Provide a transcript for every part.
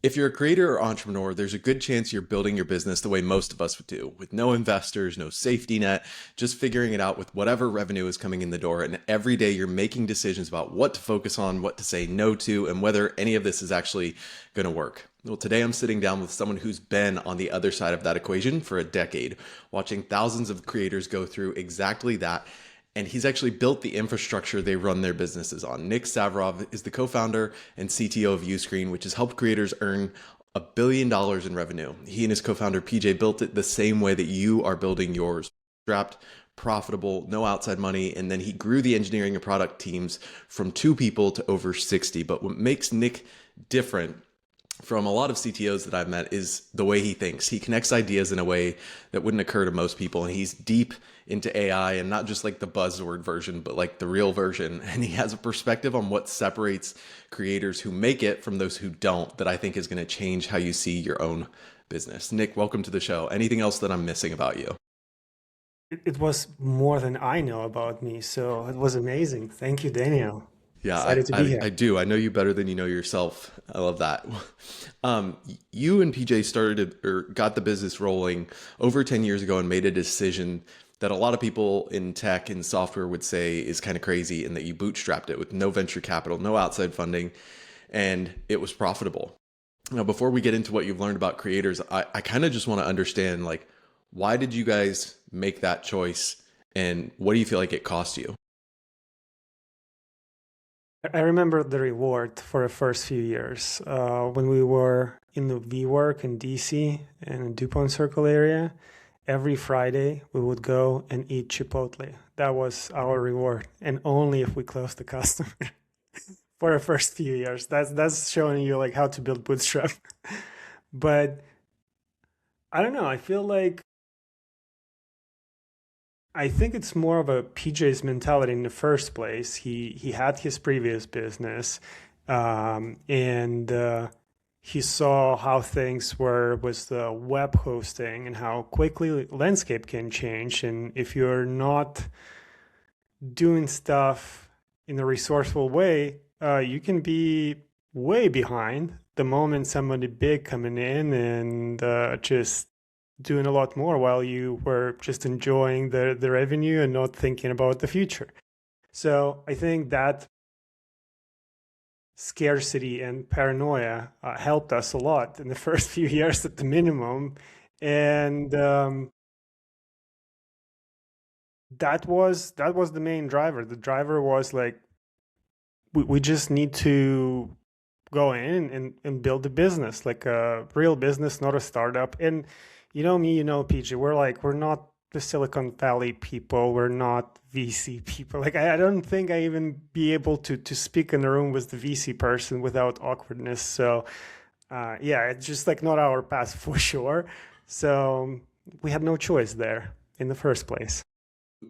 If you're a creator or entrepreneur, there's a good chance you're building your business the way most of us would do, with no investors, no safety net, just figuring it out with whatever revenue is coming in the door. And every day you're making decisions about what to focus on, what to say no to, and whether any of this is actually going to work. Well, today I'm sitting down with someone who's been on the other side of that equation for a decade, watching thousands of creators go through exactly that. And he's actually built the infrastructure they run their businesses on. Nick Savrov is the co-founder and CTO of Uscreen, which has helped creators earn $1 billion in revenue. He and his co-founder PJ built it the same way that you are building yours. Strapped, profitable, no outside money, and then he grew the engineering and product teams from 2 people to over 60. But what makes Nick different from a lot of CTOs that I've met is the way he thinks. He connects ideas in a way that wouldn't occur to most people. And he's deep into AI, and not just like the buzzword version, but like the real version. And he has a perspective on what separates creators who make it from those who don't that I think is going to change how you see your own business. Nick, welcome to the show. Anything else that I'm missing about you? It was more than I know about me, so it was amazing. Thank you, Daniel. Yeah, Excited to be here. I do. I know you better than you know yourself. I love that. You and PJ started or got the business rolling over 10 years ago and made a decision that a lot of people in tech and software would say is kind of crazy, and that you bootstrapped it with no venture capital, no outside funding, and it was profitable. Now, before we get into what you've learned about creators, I kind of just want to understand, like, why did you guys make that choice, and what do you feel like it cost you? I remember the reward for the first few years when we were in the WeWork in DC and DuPont Circle area. Every Friday, we would go and eat Chipotle. That was our reward, and only if we closed the customer for the first few years. That's showing you like how to build Bootstrap. But I don't know. I think it's more of a PJ's mentality in the first place. He had his previous business, and he saw how things were with the web hosting and how quickly landscape can change. And if you're not doing stuff in a resourceful way, you can be way behind the moment somebody big coming in and just doing a lot more while you were just enjoying the revenue and not thinking about the future. So I think that scarcity and paranoia helped us a lot in the first few years at the minimum. And that was the main driver. The driver was like, we just need to go in and build a business, like a real business, not a startup. And you know me, you know PJ, we're not the Silicon Valley people, we're not VC people. Like I don't think I even be able to speak in a room with the VC person without awkwardness. So yeah, it's just like not our path for sure. So we had no choice there in the first place.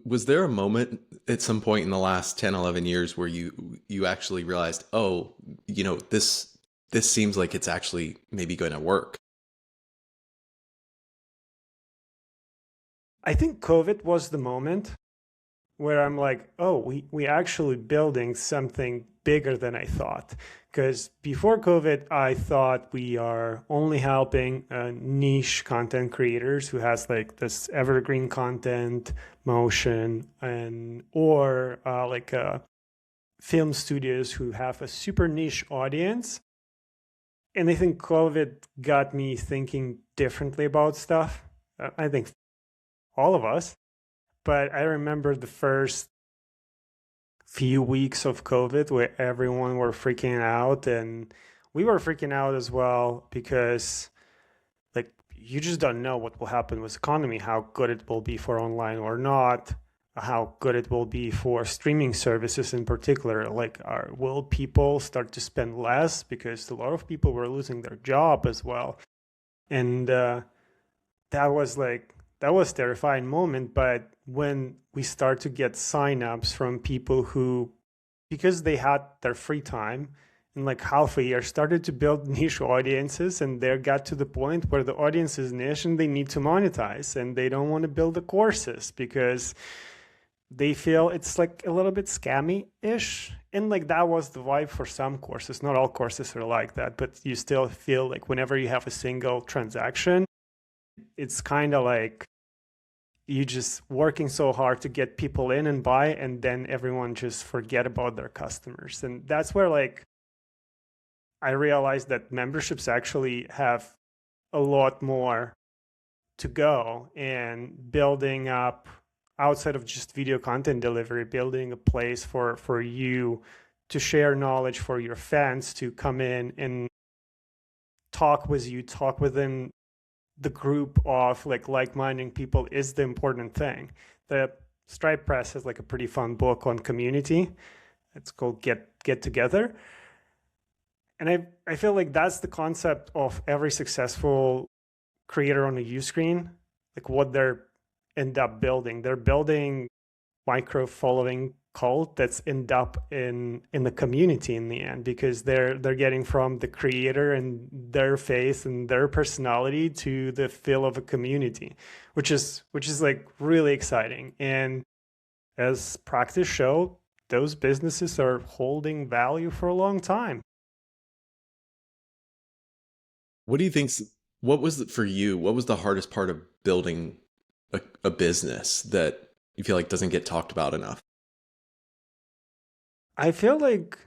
Was there a moment at some point in the last 10, 11 years where you actually realized, oh, this seems like it's actually maybe going to work? I think COVID was the moment where I'm like, oh, we actually building something bigger than I thought. Because before COVID, I thought we are only helping niche content creators who has like this evergreen content, motion, and or film studios who have a super niche audience. And I think COVID got me thinking differently about stuff. I think all of us. But I remember the first few weeks of COVID where everyone were freaking out, and we were freaking out as well because like you just don't know what will happen with economy, how good it will be for online or not, how good it will be for streaming services in particular. Like will people start to spend less because a lot of people were losing their job as well. And that was terrifying moment. But when we start to get signups from people who, because they had their free time in like half a year, started to build niche audiences, and they got to the point where the audience is niche and they need to monetize, and they don't want to build the courses because they feel it's like a little bit scammy-ish. And like that was the vibe for some courses. Not all courses are like that, but you still feel like whenever you have a single transaction, it's kind of like you just working so hard to get people in and buy, and then everyone just forget about their customers. And that's where like I realized that memberships actually have a lot more to go, and building up outside of just video content delivery, building a place for you to share knowledge, for your fans to come in and talk with you, talk within the group of like-minded people is the important thing. The Stripe Press has like a pretty fun book on community. It's called Get Together. And I feel like that's the concept of every successful creator on a Uscreen, like what they're end up building. They're building micro following cult that's end up in the community in the end, because they're getting from the creator and their faith and their personality to the feel of a community, which is like really exciting. And as practice show, those businesses are holding value for a long time. What do you think? What was for you? What was the hardest part of building a business that you feel like doesn't get talked about enough? I feel like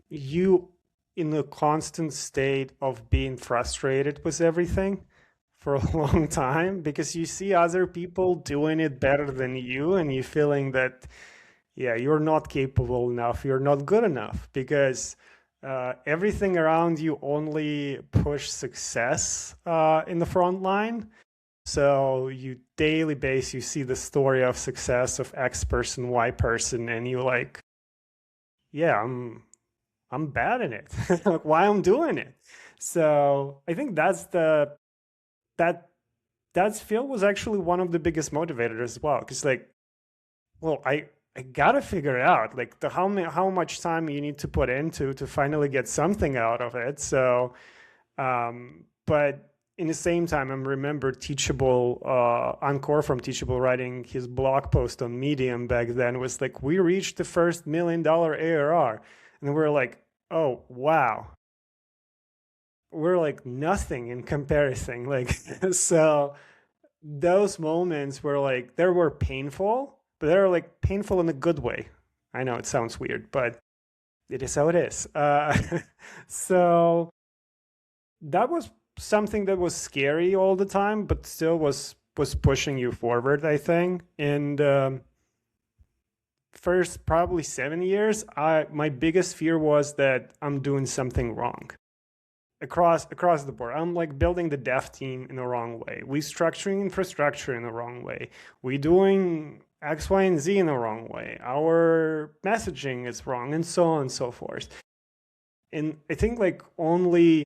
you in a constant state of being frustrated with everything for a long time, because you see other people doing it better than you, and you feeling that, yeah, you're not capable enough, you're not good enough, because everything around you only push success in the front line. So you daily base, you see the story of success of X person, Y person, and you like, yeah, I'm bad in it. Like, why I'm doing it? So I think that Phil was actually one of the biggest motivators as well. Because like, well, I gotta figure it out, like how much time you need to put into to finally get something out of it. So, but in the same time, I remember Teachable, Encore from Teachable writing his blog post on Medium back then was like, we reached the first $1 million ARR. And we're like, oh, wow. We're like nothing in comparison. Like, so those moments were like, they were painful, but they're like painful in a good way. I know it sounds weird, but it is how it is. So that was something that was scary all the time, but still was pushing you forward, I think. And first probably 7 years, my biggest fear was that I'm doing something wrong across the board. I'm like building the dev team in the wrong way. We structuring infrastructure in the wrong way. We doing X, Y, and Z in the wrong way. Our messaging is wrong, and so on and so forth. And I think like only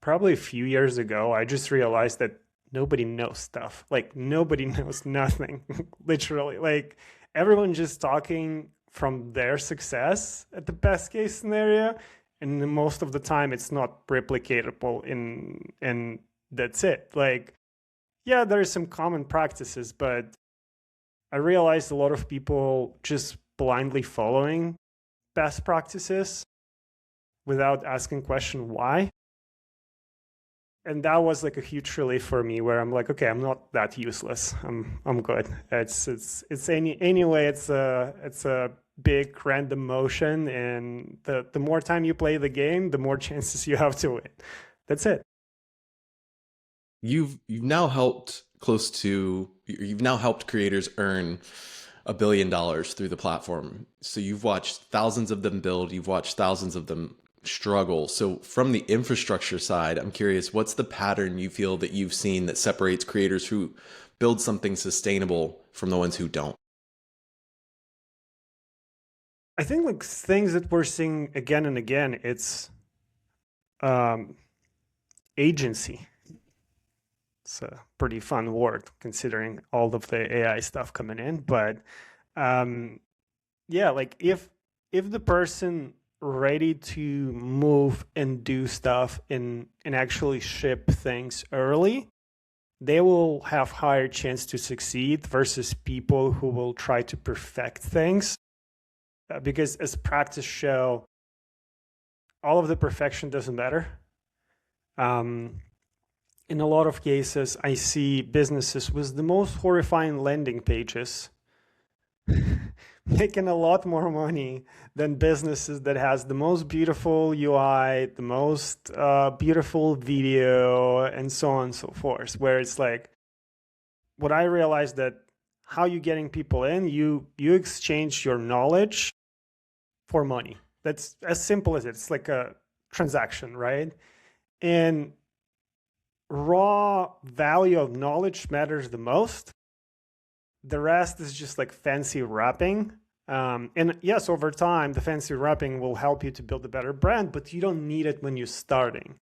probably a few years ago, I just realized that nobody knows stuff. Like nobody knows nothing, literally. Like everyone just talking from their success at the best case scenario. And most of the time it's not replicatable and that's it. Like, yeah, there's some common practices, but I realized a lot of people just blindly following best practices without asking question why. And that was like a huge relief for me, where I'm like, okay, I'm not that useless. I'm good. Anyway, it's a big random motion, and the more time you play the game, the more chances you have to win. That's it. You've now helped creators earn $1 billion through the platform. So you've watched thousands of them build, you've watched thousands of them struggle. So from the infrastructure side, I'm curious, what's the pattern you feel that you've seen that separates creators who build something sustainable from the ones who don't? I think like things that we're seeing again and again, it's agency. It's a pretty fun word considering all of the AI stuff coming in. But yeah, like if the person ready to move and do stuff and actually ship things early, they will have higher chance to succeed versus people who will try to perfect things. Because as practice show, all of the perfection doesn't matter. In a lot of cases, I see businesses with the most horrifying landing pages making a lot more money than businesses that has the most beautiful UI, the most beautiful video, and so on and so forth. Where it's like, what I realized that how you getting people in, you exchange your knowledge for money. That's as simple as it. It's like a transaction, right? And raw value of knowledge matters the most. The rest is just like fancy wrapping. And yes, over time, the fancy wrapping will help you to build a better brand, but you don't need it when you're starting.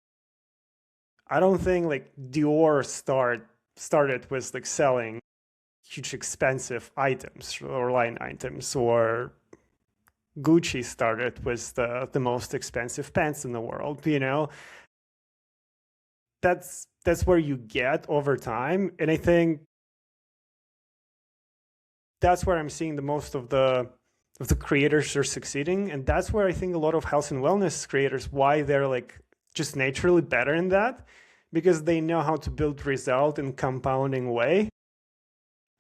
I don't think like Dior started with like selling huge expensive items or line items, or Gucci started with the most expensive pants in the world, you know. That's where you get over time. And I think that's where I'm seeing the most of the creators are succeeding. And that's where I think a lot of health and wellness creators, why they're like just naturally better in that, because they know how to build result in compounding way,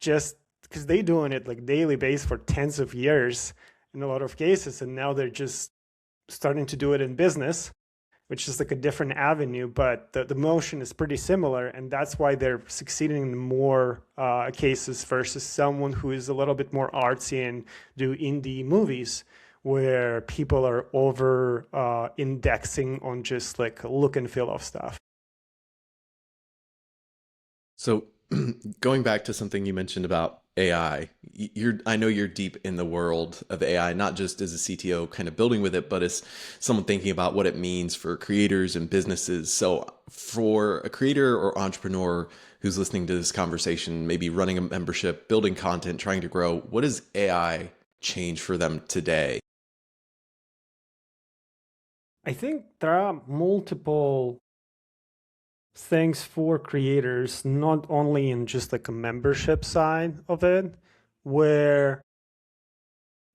just because they're doing it like daily base for tens of years in a lot of cases. And now they're just starting to do it in business, which is like a different avenue, but the motion is pretty similar. And that's why they're succeeding in more cases versus someone who is a little bit more artsy and do indie movies where people are over indexing on just like look and feel of stuff. So going back to something you mentioned about AI, I know you're deep in the world of AI, not just as a CTO kind of building with it, but as someone thinking about what it means for creators and businesses. So for a creator or entrepreneur who's listening to this conversation, maybe running a membership, building content, trying to grow, what does AI change for them today? I think there are multiple things for creators, not only in just like a membership side of it, where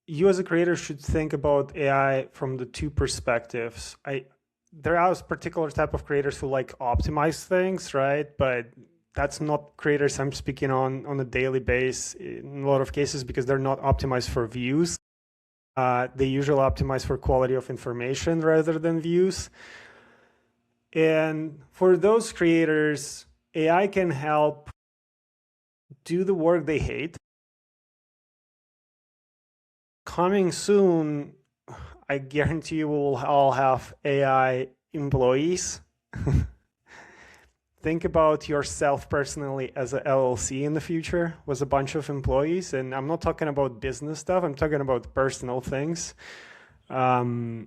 you as a creator should think about AI from the two perspectives. There are particular type of creators who like optimize things, right? But that's not creators I'm speaking on a daily basis in a lot of cases, because they're not optimized for views. They usually optimize for quality of information rather than views. And for those creators, AI can help do the work they hate. Coming soon, I guarantee you we'll all have AI employees. Think about yourself personally as a LLC in the future with a bunch of employees. And I'm not talking about business stuff. I'm talking about personal things. The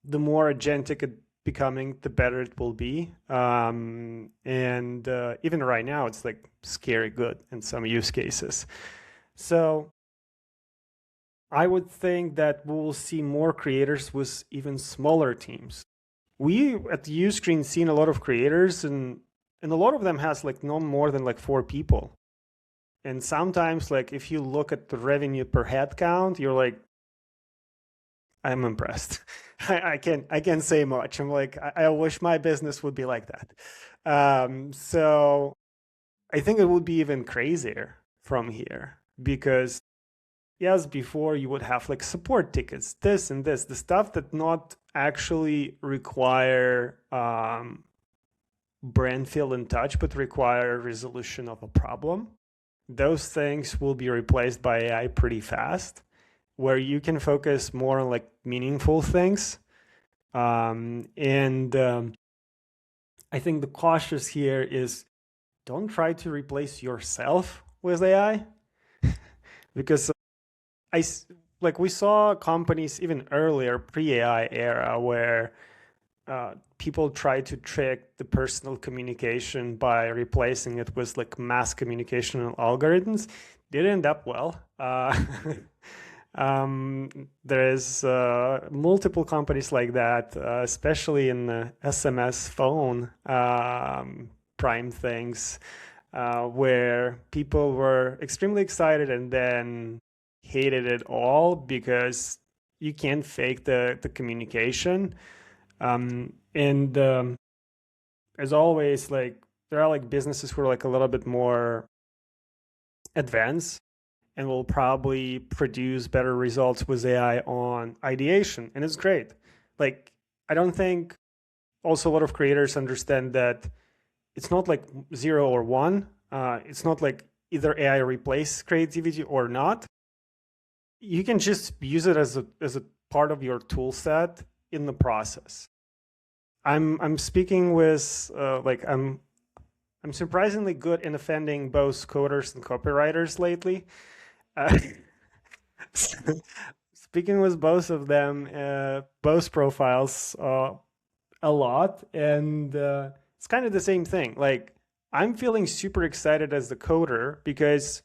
more agentic it becoming, the better it will be. And even right now, it's like scary good in some use cases. So I would think that we will see more creators with even smaller teams. We at Uscreen seen a lot of creators, and a lot of them has like no more than like 4 people. And sometimes, like if you look at the revenue per head count, you're like, I'm impressed. I can't say much. I'm like, I wish my business would be like that. So I think it would be even crazier from here, because yes, before you would have like support tickets, this and this, the stuff that not actually require brand feel and touch, but require resolution of a problem. Those things will be replaced by AI pretty fast, where you can focus more on like meaningful things. I think the cautious here is don't try to replace yourself with AI, because we saw companies even earlier, pre-AI era, where people try to trick the personal communication by replacing it with like mass communication algorithms. Didn't end up well. There's multiple companies like that, especially in the SMS phone prime things. where people were extremely excited and then hated it all because you can't fake the communication. And as always, like there are like businesses who are like a little bit more advanced and will probably produce better results with AI on ideation. And it's great. Like, I don't think also a lot of creators understand that it's not like 0 or 1. It's not like either AI replace creativity or not. You can just use it as a part of your tool set in the process. I'm speaking with I'm surprisingly good in offending both coders and copywriters lately. Uh, speaking with both of them, both profiles a lot, and it's kind of the same thing. Like I'm feeling super excited as the coder because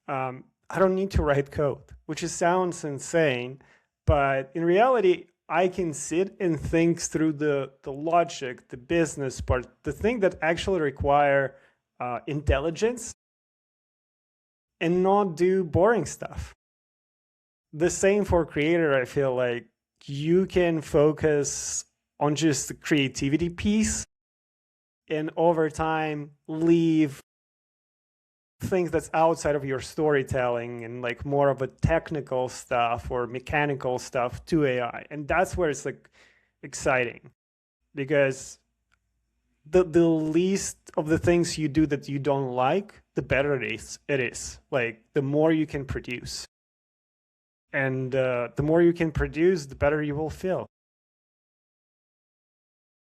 I don't need to write code, which sounds insane, but in reality, I can sit and think through the logic, the business part, the thing that actually require intelligence and not do boring stuff. The same for creator, I feel like you can focus on just the creativity piece and over time leave things that's outside of your storytelling and like more of a technical stuff or mechanical stuff to AI. And that's where it's like exciting because the least of the things you do that you don't like, the better it is. Like the more you can produce. And the more you can produce, the better you will feel.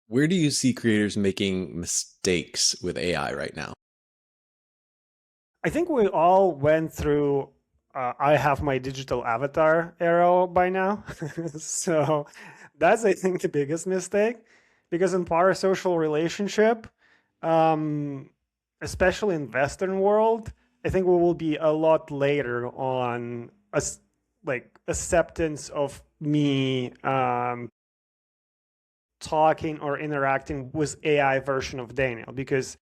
Where do you see creators making mistakes with AI right now? I think we all went through I have my digital avatar era by now. So that's, I think, the biggest mistake because in parasocial relationship, um, especially in Western world, I think we will be a lot later on like acceptance of me talking or interacting with AI version of Daniel because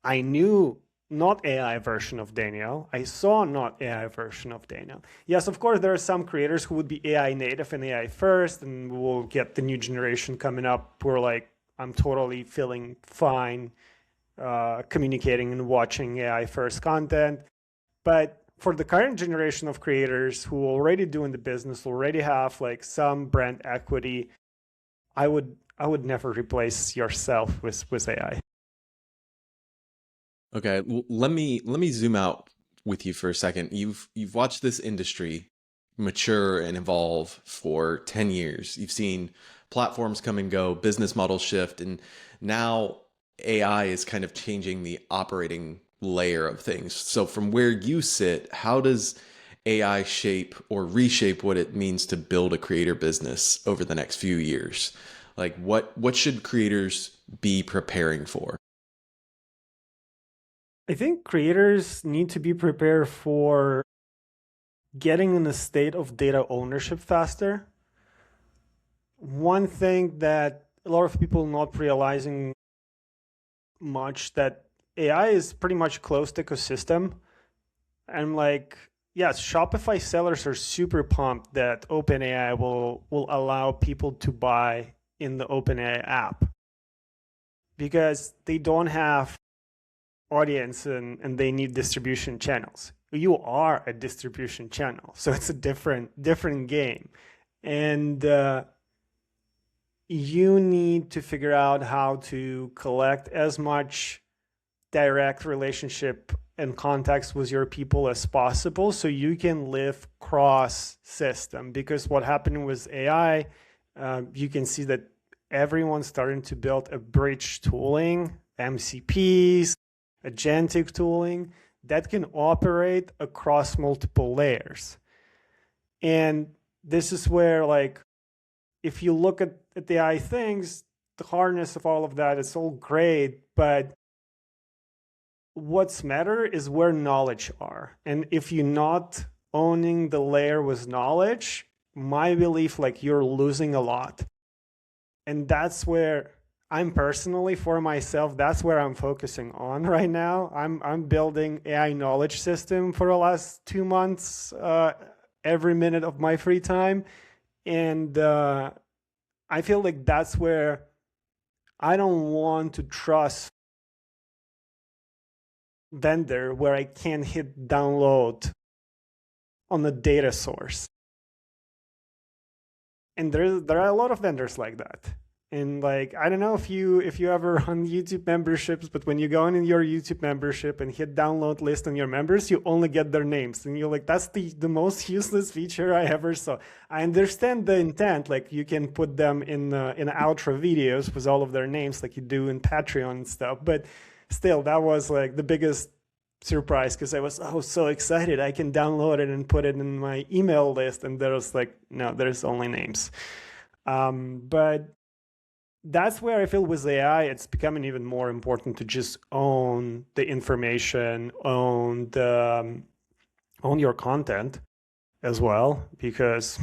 I knew not AI version of Daniel. I saw not AI version of Daniel. Yes, of course, there are some creators who would be AI native and AI first, and we'll get the new generation coming up who are like, I'm totally feeling fine communicating and watching AI first content. But for the current generation of creators who already doing the business, already have like some brand equity, I would never replace yourself with AI. Okay, let me zoom out with you for a second. You've watched this industry mature and evolve for 10 years. You've seen platforms come and go, business models shift, and now AI is kind of changing the operating layer of things. So from where you sit, how does AI shape or reshape what it means to build a creator business over the next few years? Like what should creators be preparing for? I think creators need to be prepared for getting in a state of data ownership faster. One thing that a lot of people not realizing much that AI is pretty much closed ecosystem. And like, yes, Shopify sellers are super pumped that OpenAI will allow people to buy in the OpenAI app because they don't have audience and they need distribution channels. You are a distribution channel, so it's a different game, and you need to figure out how to collect as much direct relationship and contacts with your people as possible so you can live cross system. Because what happened with AI, you can see that everyone's starting to build a bridge tooling, MCPs, agentic tooling that can operate across multiple layers. And this is where, like, if you look at the AI things, the hardness of all of that, it's all great, but what's matter is where knowledge are. And if you're not owning the layer with knowledge, my belief, like, you're losing a lot. And that's where I'm personally for myself, that's where I'm focusing on right now. I'm building AI knowledge system for the last 2 months, every minute of my free time, and I feel like that's where I don't want to trust vendor where I can't hit download on the data source. And there are a lot of vendors like that. And like, I don't know if you ever run YouTube memberships, but when you go in your YouTube membership and hit download list on your members, you only get their names. And you're like, that's the most useless feature I ever saw. I understand the intent, like you can put them in outro videos with all of their names like you do in Patreon and stuff, but still that was like the biggest surprise because I was so excited. I can download it and put it in my email list, and there was like, no, there's only names. But that's where I feel with AI, it's becoming even more important to just own the information, own your content as well, because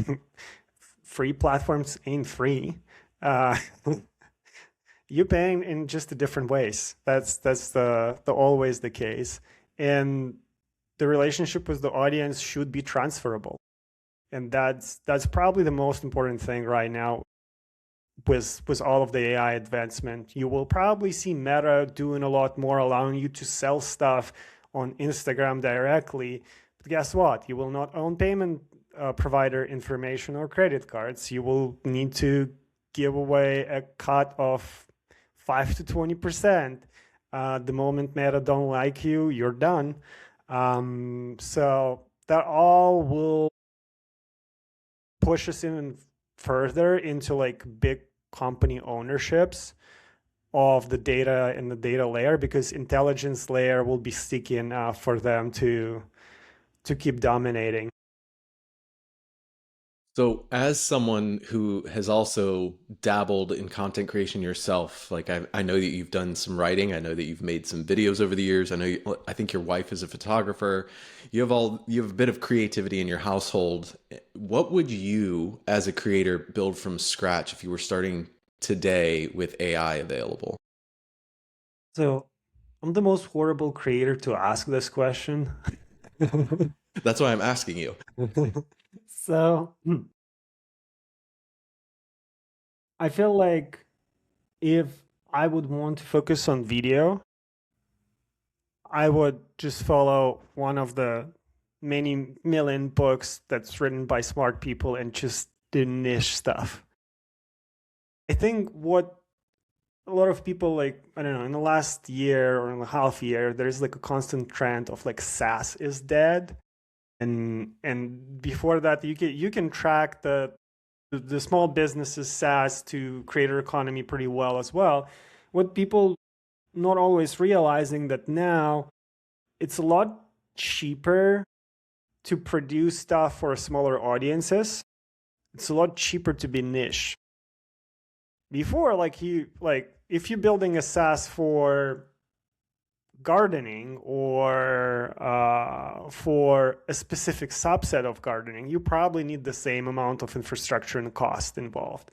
free platforms ain't free. Uh, you're paying in just the different ways. That's the always the case, and the relationship with the audience should be transferable, and that's probably the most important thing right now with all of the AI advancement. You will probably see Meta doing a lot more, allowing you to sell stuff on Instagram directly. But guess what? You will not own payment provider information or credit cards. You will need to give away a cut of 5 to 20%. The moment Meta don't like you, you're done. So that all will push us even further into like big company ownerships of the data and the data layer, because intelligence layer will be sticky enough for them to keep dominating. So, as someone who has also dabbled in content creation yourself, like I know that you've done some writing, I know that you've made some videos over the years. I know I think your wife is a photographer. You have a bit of creativity in your household. What would you, as a creator, build from scratch if you were starting today with AI available? So I'm the most horrible creator to ask this question. That's why I'm asking you. So I feel like if I would want to focus on video, I would just follow one of the many million books that's written by smart people and just do niche stuff. I think what a lot of people, like, I don't know, in the last year or in a half year, there's like a constant trend of like SaaS is dead. And before that, you can track the small businesses SaaS to creator economy pretty well as well. What people not always realizing that now it's a lot cheaper to produce stuff for smaller audiences. It's a lot cheaper to be niche. Before, like if you're building a SaaS for gardening or for a specific subset of gardening, you probably need the same amount of infrastructure and cost involved.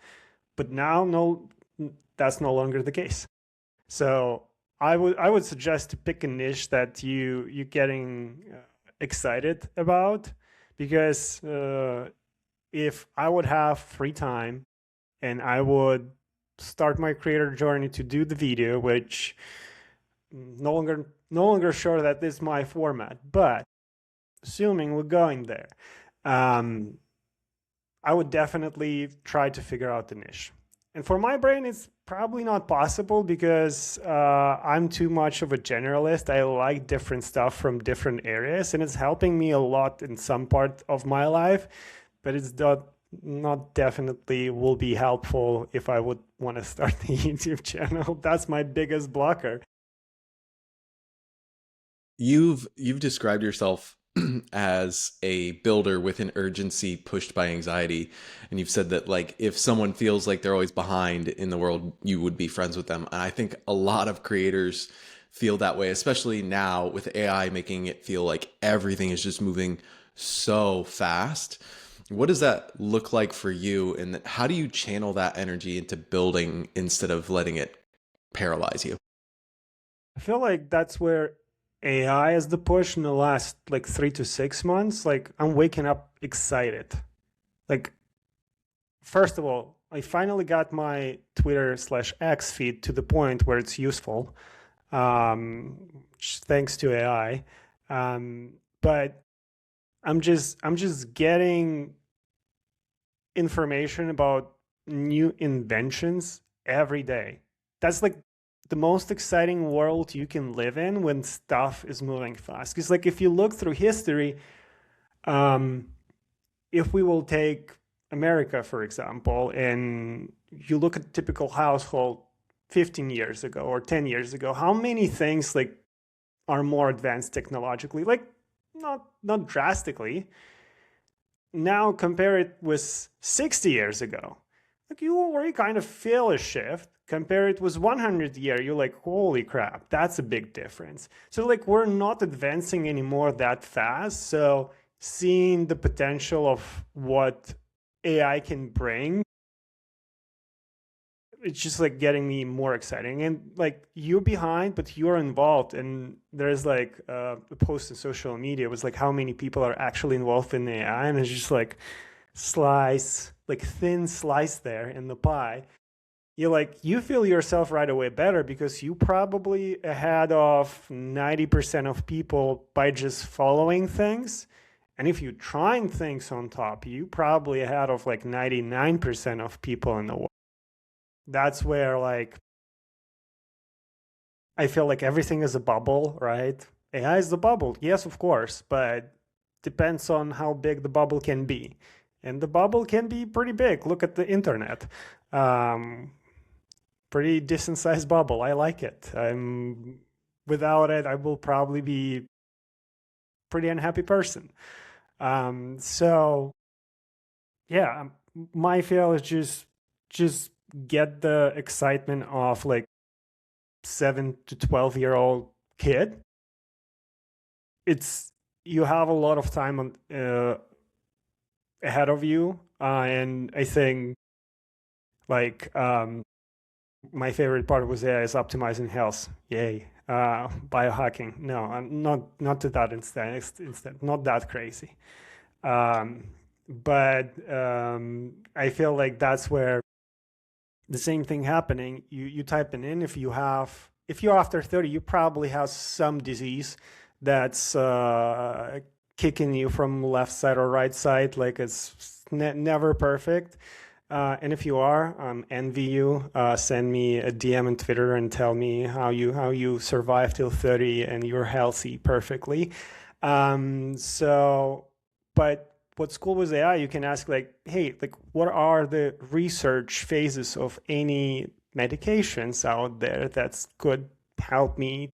But now, no, that's no longer the case. So I would suggest to pick a niche that you're getting excited about, because if I would have free time and I would start my creator journey to do the video, which no longer sure that this is my format, but assuming we're going there, I would definitely try to figure out the niche. And for my brain, it's probably not possible because I'm too much of a generalist. I like different stuff from different areas, and it's helping me a lot in some part of my life, but it's not definitely will be helpful if I would want to start the YouTube channel. That's my biggest blocker. You've described yourself as a builder with an urgency pushed by anxiety, and you've said that like if someone feels like they're always behind in the world, you would be friends with them. And I think a lot of creators feel that way, especially now with AI making it feel like everything is just moving so fast. What does that look like for you, and how do you channel that energy into building instead of letting it paralyze you? I feel like that's where AI is the push in the last like 3 to 6 months. Like I'm waking up excited. Like first of all, I finally got my Twitter/X feed to the point where it's useful, thanks to AI. But I'm just getting information about new inventions every day. That's like the most exciting world you can live in when stuff is moving fast. Because like if you look through history, um, if we will take America, for example, and you look at a typical household 15 years ago or 10 years ago, how many things like are more advanced technologically? Like not drastically. Now compare it with 60 years ago. Like you already kind of feel a shift. Compare it with 100 year, you're like, holy crap, that's a big difference. So like we're not advancing anymore that fast. So seeing the potential of what AI can bring, it's just like getting me more exciting. And like you're behind, but you're involved. And there's like a post in social media was like how many people are actually involved in AI, and it's just like slice, like thin slice there in the pie. You like you feel yourself right away better because you probably ahead of 90% of people by just following things. And if you're trying things on top, you probably ahead of like 99% of people in the world. That's where like I feel like everything is a bubble, right? AI is the bubble, yes, of course, but depends on how big the bubble can be. And the bubble can be pretty big. Look at the internet. Um, Pretty decent sized bubble. I like it. I'm without it, I will probably be a pretty unhappy person. So yeah, my feel is just get the excitement of like 7 to 12-year-old kid. It's you have a lot of time on ahead of you, and I think like my favorite part was AI is optimizing health. Yay. Biohacking. No, I'm not to that instead not that crazy. Um, but I feel like that's where the same thing happening. You type it in if you're after 30, you probably have some disease that's kicking you from left side or right side. Like it's never perfect. And if you are, envy you. Send me a DM on Twitter and tell me how you survive till 30 and you're healthy perfectly. So, but what's cool with AI, you can ask like, hey, like, what are the research phases of any medications out there that could help me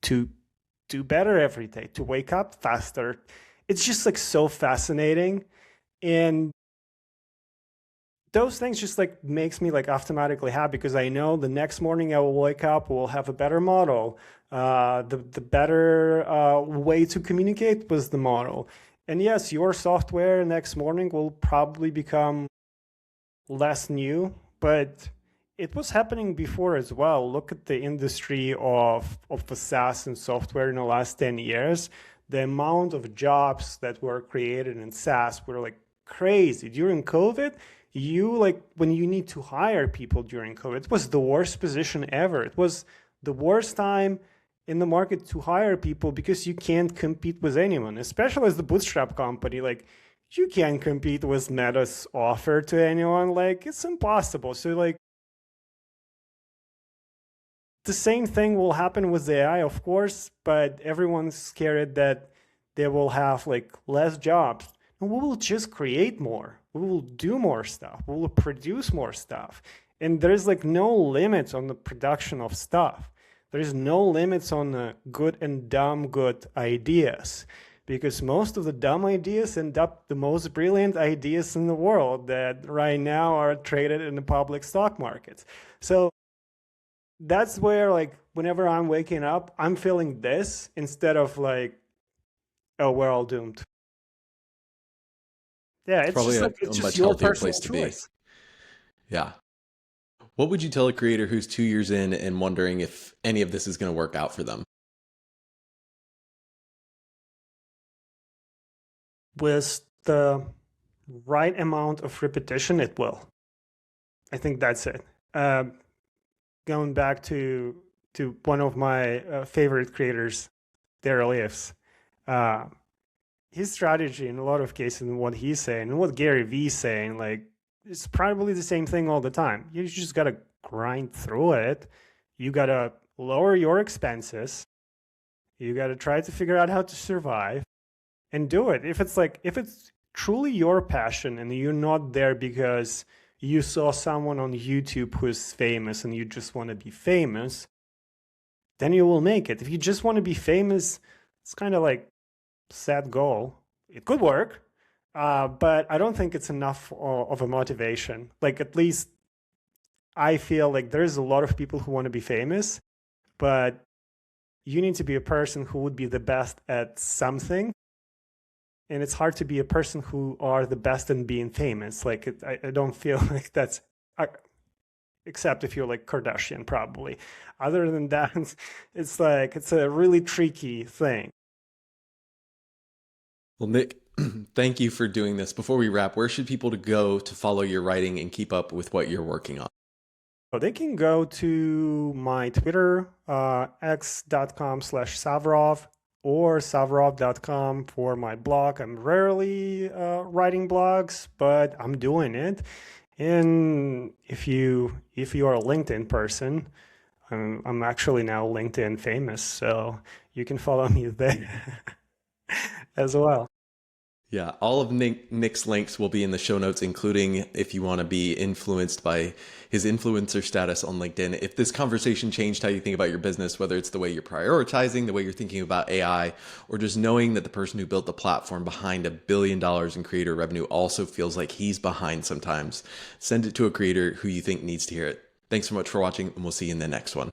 to do better every day, to wake up faster? It's just like so fascinating. And those things just like makes me like automatically happy because I know the next morning I will wake up, we'll have a better model, the better way to communicate with the model. And yes, your software next morning will probably become less new, but it was happening before as well. Look at the industry of the SaaS and software in the last 10 years. The amount of jobs that were created in SaaS were like crazy. During COVID, you like when you need to hire people during COVID, it was the worst position ever. It was the worst time in the market to hire people because you can't compete with anyone, especially as the bootstrap company. Like you can't compete with Meta's offer to anyone. Like it's impossible. So like the same thing will happen with AI, of course, but everyone's scared that they will have like less jobs. And we will just create more. We will do more stuff. We will produce more stuff. And there's like no limits on the production of stuff. There is no limits on the good and dumb good ideas because most of the dumb ideas end up the most brilliant ideas in the world that right now are traded in the public stock markets. So that's where like whenever I'm waking up, I'm feeling this instead of like, oh, we're all doomed. Yeah, It's it's probably just a like it's just much your healthier personal place to be. choice. Yeah. What would you tell a creator who's 2 years in and wondering if any of this is going to work out for them? With the right amount of repetition, it will. I think that's it. Going back to one of my favorite creators, Daryl Ifs, his strategy in a lot of cases, and what he's saying and what Gary Vee's saying, like, it's probably the same thing all the time. You just gotta grind through it. You gotta lower your expenses. You gotta try to figure out how to survive and do it. If it's truly your passion and you're not there because you saw someone on YouTube who's famous and you just want to be famous, then you will make it. If you just want to be famous, it's kind of like set goal. It could work, but I don't think it's enough of a motivation. Like, at least I feel like there's a lot of people who want to be famous, but you need to be a person who would be the best at something. And it's hard to be a person who are the best in being famous. Like, I don't feel like that's, except if you're like Kardashian, probably. Other than that, it's like, it's a really tricky thing. Well, Nick, thank you for doing this. Before we wrap, where should people to go to follow your writing and keep up with what you're working on? So they can go to my Twitter, x.com/Savrov, or savrov.com for my blog. I'm rarely writing blogs, but I'm doing it. And if you are a LinkedIn person, I'm actually now LinkedIn famous, so you can follow me there as well. Yeah, all of Nick's links will be in the show notes, including if you want to be influenced by his influencer status on LinkedIn. If this conversation changed how you think about your business, whether it's the way you're prioritizing, the way you're thinking about AI, or just knowing that the person who built the platform behind $1 billion in creator revenue also feels like he's behind sometimes, send it to a creator who you think needs to hear it. Thanks so much for watching, and we'll see you in the next one.